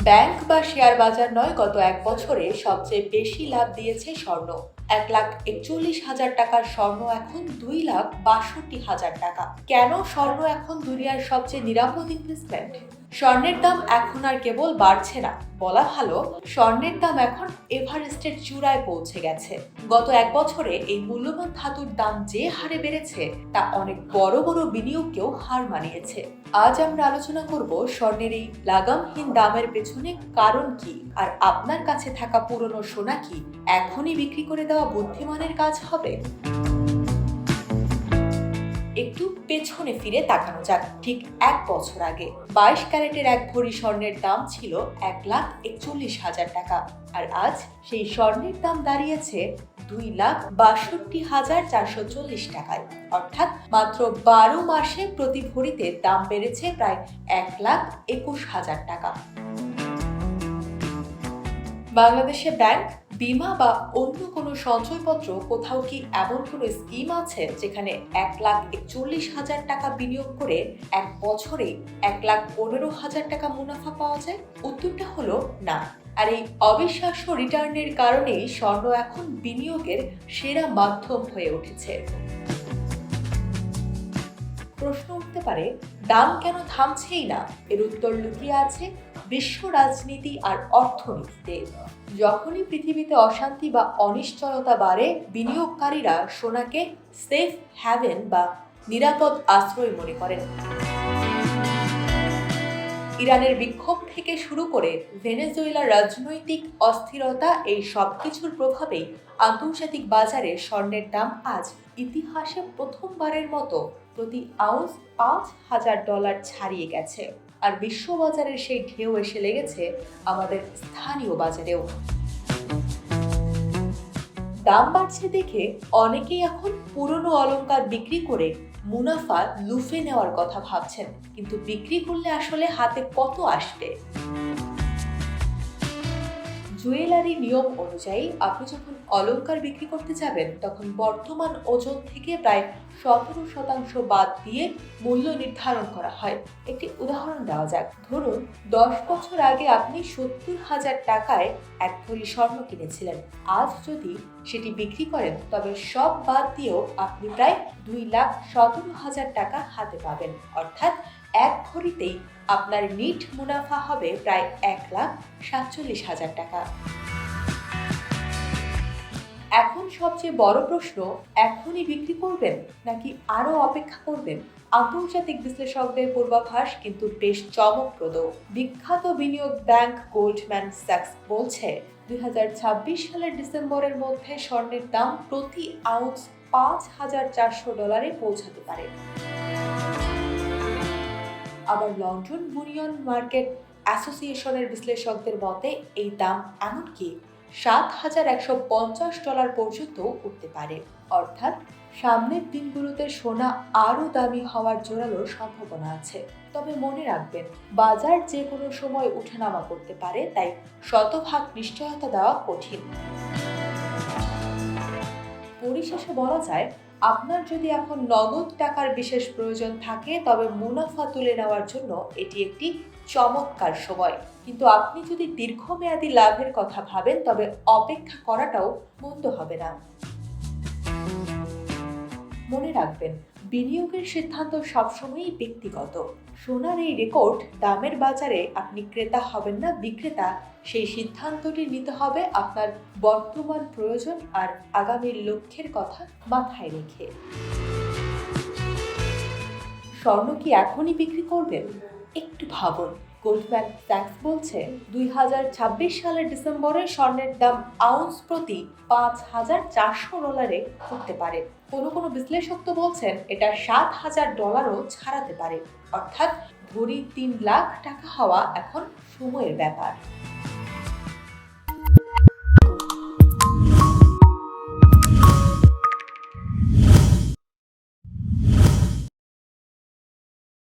Bank বা share বাজার নয়, গত এক বছরে সবচেয়ে বেশি লাভ দিয়েছে স্বর্ণ। 1,41,000 টাকার স্বর্ণ এখন 2,62,000 টাকা। কেন স্বর্ণ এখন দুনিয়ার সবচেয়ে নিরাপদ ইনভেস্টমেন্ট? স্বর্ণের দাম এখন আর কেবল বাড়ছে না, বলা ভালো স্বর্ণের দাম এখন এভারেস্টের চূড়ায় পৌঁছে গেছে। গত এক বছরে এই মূল্যবান ধাতুর দাম যে হারে বেড়েছে তা অনেক বড় বড় বিনিয়োগকেও হার মানিয়েছে। আজ আমরা আলোচনা করব স্বর্ণের এই লাগামহীন দামের পেছনে কারণ কি, আর আপনার কাছে থাকা পুরনো সোনা কি এখনই বিক্রি করে দেওয়া বুদ্ধিমানের কাজ হবে। একটু পেছনে ফিরে তাকানো যাক। ঠিক এক বছর আগে 22 ক্যারেটের এক ভরি স্বর্ণের দাম ছিল 1,41,000 টাকা, আর আজ সেই স্বর্ণের দাম দাঁড়িয়েছে 2,62,440 টাকায়। অর্থাৎ মাত্র 12 মাসে প্রতি ভরিতে দাম বেড়েছে প্রায় 1,21,000 টাকা। বাংলাদেশে ব্যাংক, বীমা বা অন্য কোনো সঞ্চয়পত্র কোথাও কি এমন কোনো স্কিম আছে যেখানে 1,41,000 টাকা বিনিয়োগ করে এক বছরে 1,15,000 টাকা মুনাফা পাওয়া যায়? উত্তরটা হলো না। আর এই অবিশ্বাস্য রিটার্নের কারণেই স্বর্ণ এখন বিনিয়োগের সেরা মাধ্যম হয়ে উঠেছে। প্রশ্ন উঠতে পারে, দাম কেন থামছেই না? এর উত্তর লুকিয়ে আছে বিশ্ব রাজনীতি আর অর্থনীতিতে। যখনই পৃথিবীতে অশান্তি বা অনিশ্চয়তা বাড়ে, বিনিয়োগকারীরা সোনাকে সেফ হ্যাভেন বা নিরাপদ আশ্রয় মনে করেন। ইরানের বিক্ষোভ থেকে শুরু করে ভেনেজুয়েলার রাজনৈতিক অস্থিরতা, এই সব কিছুর প্রভাবেই আন্তর্জাতিক বাজারে স্বর্ণের দাম আজ ইতিহাসে প্রথমবারের মতো প্রতি আউন্স $5,000 ছাড়িয়ে গেছে। আর বিশ্ববাজারের সেই ঢেউ এসে লেগেছে আমাদের স্থানীয় বাজারেও। দাম বাড়ছে দেখে অনেকেই এখন পুরনো অলংকার বিক্রি করে মুনাফা লুফে নেওয়ার কথা ভাবছেন, কিন্তু বিক্রি করলে আসলে হাতে কত আসবে? জুয়েলারি নিয়ম অনুযায়ী আপনি যখন অলংকার বিক্রি করতে যাবেন, তখন বর্তমান ওজন থেকে প্রায় 17% বাদ দিয়ে মূল্য নির্ধারণ করা হয়। একটি উদাহরণ দেওয়া যাক। ধরুন 10 বছর আগে আপনি 70,000 টাকায় এক ভরি স্বর্ণ কিনেছিলেন। আজ যদি সেটি বিক্রি করেন, তবে সব বাদ দিয়েও আপনি প্রায় 2,17,000 টাকা হাতে পাবেন। অর্থাৎ এক ভরিতেই আপনার নিট মুনাফা হবে প্রায় 1,47,000 টাকা। এখন সবচেয়ে বড় প্রশ্ন, এখনই বিক্রি করবেন নাকি আরো অপেক্ষা করবেন? আন্তর্জাতিক বিশ্লেষকদের পূর্বাভাস কিন্তু বেশ চমকপ্রদ। বিখ্যাত বিনিয়োগ ব্যাংক গোল্ডম্যান স্যাক্স বলছে 2026 সালের ডিসেম্বরের মধ্যে স্বর্ণের দাম প্রতি আউন্স $5,400 পৌঁছাতে পারে। আবার লন্ডন বুলিয়ন মার্কেট অ্যাসোসিয়েশনের বিশ্লেষকদের মতে এই দাম এমনকি $7,150 পর্যন্ত উঠতে পারে। অর্থাৎ সামনের দিনগুলোতে সোনা আরও দামি হওয়ার জোরালো সম্ভাবনা আছে। তবে মনে রাখবেন, বাজার যে কোনো সময় উঠানামা করতে পারে, তাই শতভাগ নিশ্চয়তা দেওয়া কঠিন। পরিশেষে বলা যায়, আপনার যদি এখন নগদ টাকার বিশেষ প্রয়োজন থাকে, তবে মুনাফা তুলে নেওয়ার জন্য এটি একটি চমৎকার সময়। কিন্তু আপনি যদি দীর্ঘমেয়াদী লাভের কথা ভাবেন, তবে অপেক্ষা করাটাও মন্দ হবে না। মনে রাখবেন, বিনিয়োগের সিদ্ধান্ত সবসময়ই ব্যক্তিগত। সোনার এই রেকর্ড দামের বাজারে আপনি ক্রেতা হবেন না বিক্রেতা, সেই সিদ্ধান্তটি নিতে হবে আপনার বর্তমান প্রয়োজন আর আগামীর লক্ষ্যের কথা মাথায় রেখে। স্বর্ণ কি এখনই বিক্রি করবেন? একটু ভাবুন। গোল্ডম্যান স্যাক্স বলছে 2026 সালের ডিসেম্বরে স্বর্ণের দাম আউন্স প্রতি $5,400 উঠতে পারে। কোনো বিশ্লেষক তো বলছেন এটা $7,000ও ছাড়াতে পারে। অর্থাৎ ভরি 3 লাখ টাকা হওয়া এখন সময়ের ব্যাপার।